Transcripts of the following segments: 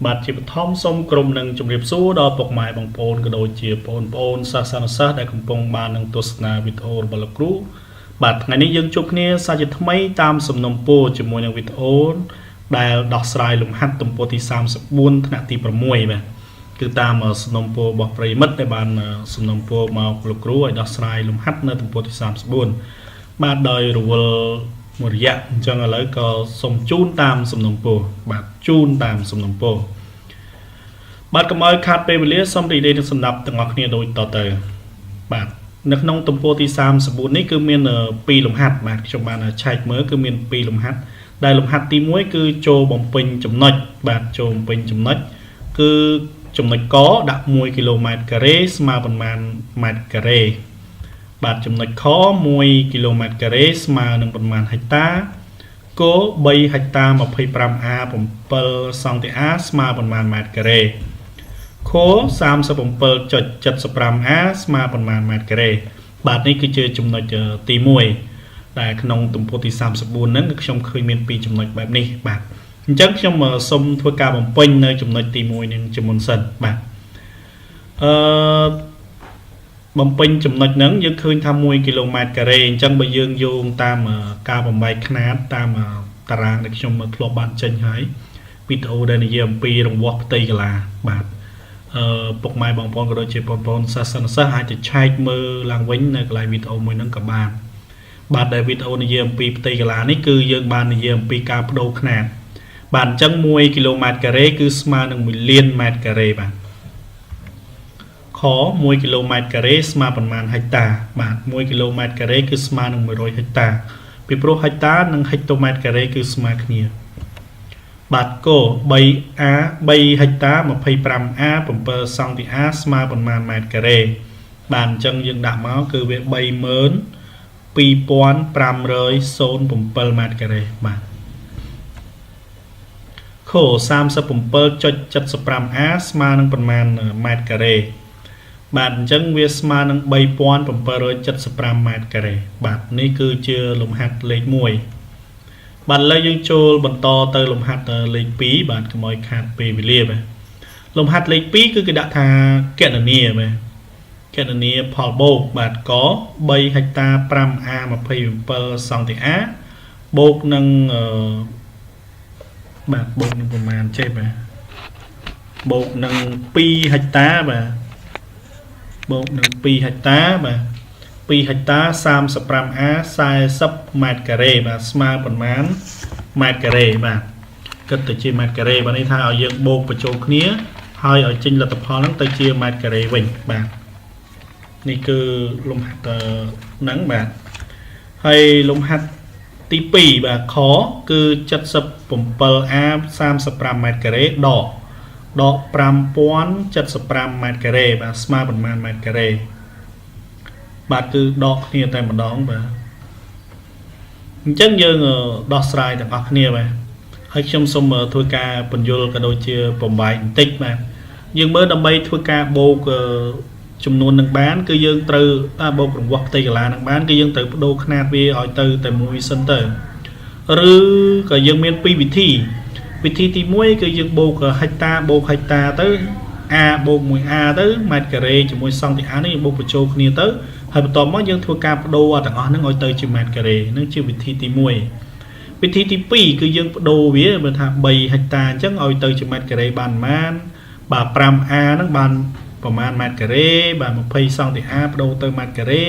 បាទជាបឋមសូមក្រុមនឹងជម្រាបសួរដល់ពុកម៉ែបងប្អូនក៏ដូចជាបងប្អូនសាសនសិស្សដែលកំពុងបាននឹងទស្សនាវីដេអូរបស់លោកគ្រូបាទថ្ងៃនេះយើងជួបគ្នាសាជាថ្មីតាមសំណុំពរជាមួយនឹងវីដេអូដែលដោះស្រាយលំហាត់ទំព័រទី34ថ្នាក់ទី6បាទគឺតាមសំណុំពររបស់ប្រិយមិត្តដែលបានសំណុំពរមកលោកគ្រូឲ្យដោះស្រាយលំហាត់នៅទំព័រទី34បាទដោយរវល់មួយរយៈអញ្ចឹងឥឡូវក៏សូមជូនតាមសំណុំពរបាទជូនតាមសំណុំពរបាទកុំឲ្យខាតពេលវេលាសូមរីករាយនឹងស្ដាប់ទាំងអស់គ្នាដូចតទៅបាទនៅក្នុងទំព័រទី34នេះគឺមាន2លំហាត់បាទខ្ញុំបានឆែកមើលគឺមាន2លំហាត់ដែលលំហាត់ទី1គឺចូលបំពេញចំណុចបាទចូលបំពេញចំណុចគឺចំណុចកដាក់1គីឡូម៉ែត្រការ៉េស្មើប៉ុន្មានម៉ែត្រការ៉េបាទចំណុចខ1គីឡូម៉ែត្រការ៉េស្មើនឹងប៉ុន្មានហិកតាគោ3ហិកតា 25A 7សង់ទីអាស្មើប៉ុន្មានម៉ែត្រការ៉េខ37.75A ស្មើប៉ុន្មានម៉ែត្រការ៉េបាទនេះគឺជាចំណុចទី1ដែលក្នុងទំព័រទី34ហ្នឹងខ្ញុំឃើញមាន2ចំណុចបែបនេះបាទអញ្ចឹងខ្ញុំសូមធ្វើការបំពេញនៅចំណុចទី1នឹងជាមុនសិនបាទបំពេញចំណុចហ្នឹងយើងឃើញថា1គីឡូម៉ែត្រការ៉េអញ្ចឹងបើយើងយោងតាមការបំបែកຂະຫນាតតាមតារាងដែលខ្ញុំធ្លាប់បានចេញហើយវីដេអូដែលនិយាយអំពីរង្វាស់ផ្ទៃកន្លាបាទពុកម៉ែបងប្អូនក៏ដូចជាបងប្អូនសាសនសិស្សអាចទៅឆែកមើលឡើងវិញនៅកន្លែងវីដេអូមួយហ្នឹងក៏បានបាទដែលវីដេអូនិយាយអំពីផ្ទៃកន្លានេះគឺយើងបាននិយាយអំពីការបដូរຂະຫນាតបាទអញ្ចឹង1គីឡូម៉ែត្រការ៉េគឺស្មើនឹង1លានម៉ែត្រការ៉េបាទខ1គីឡូម៉ែត្រការ៉េស្មើប៉ុន្មានហិកតាបាទ1គីឡូម៉ែត្រការ៉េគឺស្មើនឹង100ហិកតាពីព្រោះហិកតានិងហិកតូម៉ែត្រការ៉េគឺស្មើគ្នាបាទគោ 3A 3ហិកតា 25A 7សង់ទីអាស្មើប៉ុន្មានម៉ែត្រការ៉េបាទអញ្ចឹងយើងដាក់មកគឺវា 32507 ម៉ែត្រការ៉េបាទខ 37.75A ស្មើនឹងប៉ុន្មានម៉ែត្រការ៉េបាទអញ្ចឹងវាស្មើនឹង 3775 ម៉ែត្រការ៉េបាទនេះគឺជាលំហាត់លេខ1បាទឥឡូវយើងចូលបន្តទៅលំហាត់លេខ2បាទកុំឲ្យខាតពេលវេលាបាទលំហាត់លេខ2គឺគេដាក់ថាគណនាបាទគណនាផលបូកបាទក3ហិកតា 5A 27សង់ទីអាបូកនឹងបាទបូកនឹងប្រមាណចេះបាទបូកនឹង2ហិកតាបាទបូកនឹង2ហិកតាបាទ2ហិកតា 35A 40ម៉ែត្រការ៉េបាទស្មើប៉ុន្មានម៉ែត្រការ៉េបាទគិតទៅជាម៉ែត្រការ៉េបាទនេះថាឲ្យយើងបូកបញ្ចូលគ្នាហើយឲ្យចេញលទ្ធផលហ្នឹងទៅជាម៉ែត្រការ៉េវិញបាទនេះគឺលំហាត់ហ្នឹងបាទហើយលំហាត់ទី2បាទខគឺ 77A 35ម៉ែត្រការ៉េដក5075ម៉ែត្រការ៉េបាទស្មើប៉ុន្មានម៉ែត្រការ៉េបាទគឺដកគ្នាតែម្ដងបាទអញ្ចឹងយើងដោះស្រាយទាំងអស់គ្នាបាទហើយខ្ញុំសូមធ្វើការបញ្យល់ក៏ដូចជាបំបែកបន្តិចបាទយើងមើលដើម្បីធ្វើការបូកចំនួននឹងបានគឺយើងត្រូវបូករង្វាស់ផ្ទៃកន្លានឹងបានគឺយើងត្រូវបដូរຂະຫນាតវាឲ្យទៅតែមួយសិនទៅឬក៏យើងមាន2វិធីទី1គឺយើងបូកហិកតាបូកហិកតាទៅ A បូក 1A ទៅម៉ែត្រការ៉េជាមួយសង់ទីអានេះបូកបញ្ចូលគ្នាទៅហើយបន្ទាប់មកយើងធ្វើការបដូរទាំងអស់ហ្នឹងឲ្យទៅជាម៉ែត្រការ៉េនឹងជាវិធីទី1វិធីទី2គឺយើងបដូរវាបើថា3ហិកតាអញ្ចឹងឲ្យទៅជាម៉ែត្រការ៉េបានប៉ុន្មានបាទ 5A ហ្នឹងបានប្រមាណម៉ែត្រការ៉េបាទ20សង់ទីអាបដូរទៅម៉ែត្រការ៉េ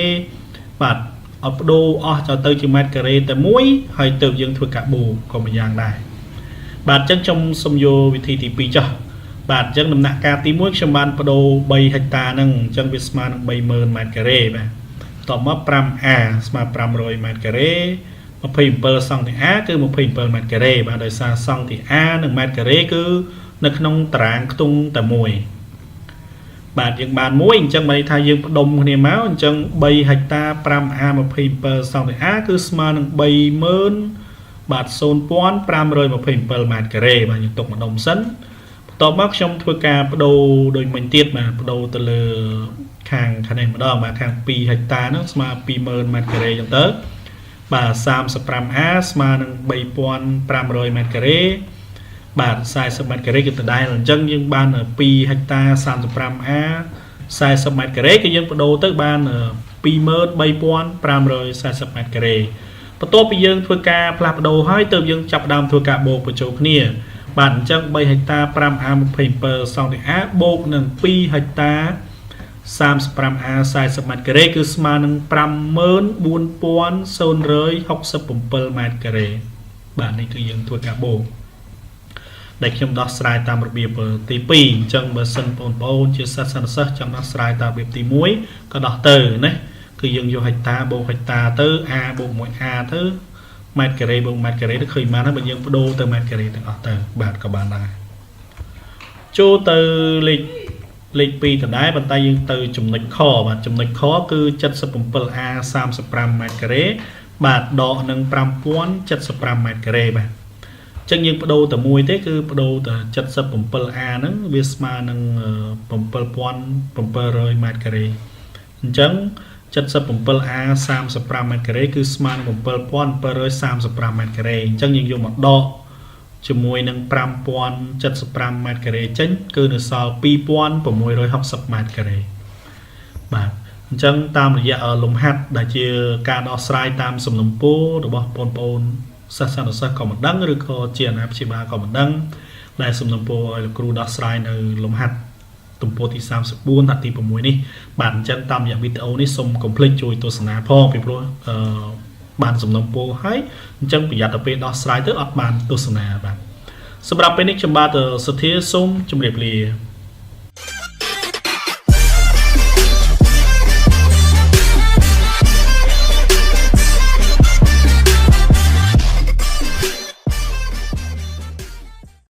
បាទអត់បដូរអស់ទៅជាម៉ែត្រការ៉េតែមួយហើយទៅយើងធ្វើការបូកក៏មួយយ៉ាងដែរបាទអញ្ចឹងខ្ញុំសូមយកវិធីទី2ចុះបាទអញ្ចឹងដំណាក់កាលទី1ខ្ញុំបានបដូរ3ហិកតាហ្នឹងអញ្ចឹងវាស្មើនឹង 30000 ម៉ែត្រការ៉េបាទបន្ទាប់មក 5A ស្មើ500ម៉ែត្រការ៉េ27សង់ទីអាគឺ27ម៉ែត្រការ៉េបាទដោយសារសង់ទីអានិងម៉ែត្រការ៉េគឺនៅក្នុងតារាងខ្ទង់តែមួយបាទយើងបានមួយអញ្ចឹងបើន័យថាយើងផ្ដុំគ្នាមកអញ្ចឹង3ហិកតា 5A 27សង់ទីអាគឺស្មើនឹង 30000 បាទ 0527 ម៉ែត្រការ៉េបាទយើងទុកម្ដុំសិនបន្ទាប់មកខ្ញុំធ្វើការបដូរដូចមិញទៀតបាទបដូរទៅលើខាងនេះម្ដងបាទខាង2ហិកតាហ្នឹងស្មើ20000ម៉ែត្រការ៉េអញ្ចឹងទៅបាទ 35A ស្មើនឹង 3500ម៉ែត្រការ៉េ បាទ40ម៉ែត្រការ៉េគឺដដែលអញ្ចឹងយើងបាន2ហិកតា 35A 40ម៉ែត្រការ៉េគឺយើងបដូរទៅបាន23540ម៉ែត្រការ៉េបន្ទាប់ពីយើងធ្វើការផ្លាស់ប្ដូរហើយទើបយើងចាប់ផ្ដើមធ្វើការបូកបញ្ចូលគ្នាបាទអញ្ចឹង3ហិកតា 5A27 សង់ទី A បូកនឹង2ហិកតា 35A 40ម៉ែត្រការ៉េគឺស្មើនឹង54067ម៉ែត្រការ៉េបាទនេះគឺយើងធ្វើការបូកដែលខ្ញុំដោះស្រាយតាមរបៀបទី2អញ្ចឹងបើសិនបងប្អូនជាសិស្សចង់ដោះស្រាយតាមរបៀបទី1ក៏ដោះទៅណាគឺយើងយកហិកតាបូកហិកតាទៅ A បូក 1A ទៅម៉ែត្រការ៉េបូកម៉ែត្រការ៉េទៅឃើញបានហើយបើយើងបដូរទៅម៉ែត្រការ៉េទាំងអស់ទៅបាទក៏បានដែរចូលទៅលេខ2ដដែលប៉ុន្តែយើងទៅចំណុចខបាទចំណុចខគឺ 77A 35ម៉ែត្រការ៉េបាទដកនឹង5075ម៉ែត្រការ៉េបាទអញ្ចឹងយើងបដូរតែមួយទេគឺបដូរតែ 77A ហ្នឹងវាស្មើនឹង7700ម៉ែត្រការ៉េអញ្ចឹង 77A 35ម៉ែត្រការ៉េគឺស្មើនឹង7735ម៉ែត្រការ៉េអញ្ចឹងយើងយកមកដកជាមួយនឹង5075ម៉ែត្រការ៉េចេញគឺនៅសល់2660ម៉ែត្រការ៉េបាទអញ្ចឹងតាមរយៈលំហាត់ដែលជាការដោះស្រាយតាមសំណុំពររបស់បងប្អូនសិស្សសិស្សក៏មិនដឹងឬក៏ជាអាណាព្យាបាលក៏មិនដឹងដែលសំណុំពរឲ្យលោកគ្រូដោះស្រាយនៅលំហាត់ទំព័រទី34ថាទី6នេះបាទអញ្ចឹងតាមរយៈវីដេអូនេះសូមកុំភ្លេចជួយទស្សនាផងពីព្រោះបានសំណុំពរហើយអញ្ចឹងប្រយ័ត្នទៅពេលដោះស្រាយទៅអត់បានទស្សនាបាទសម្រាប់ពេលនេះខ្ញុំបាទសទ្ធាសូមជម្រាបលា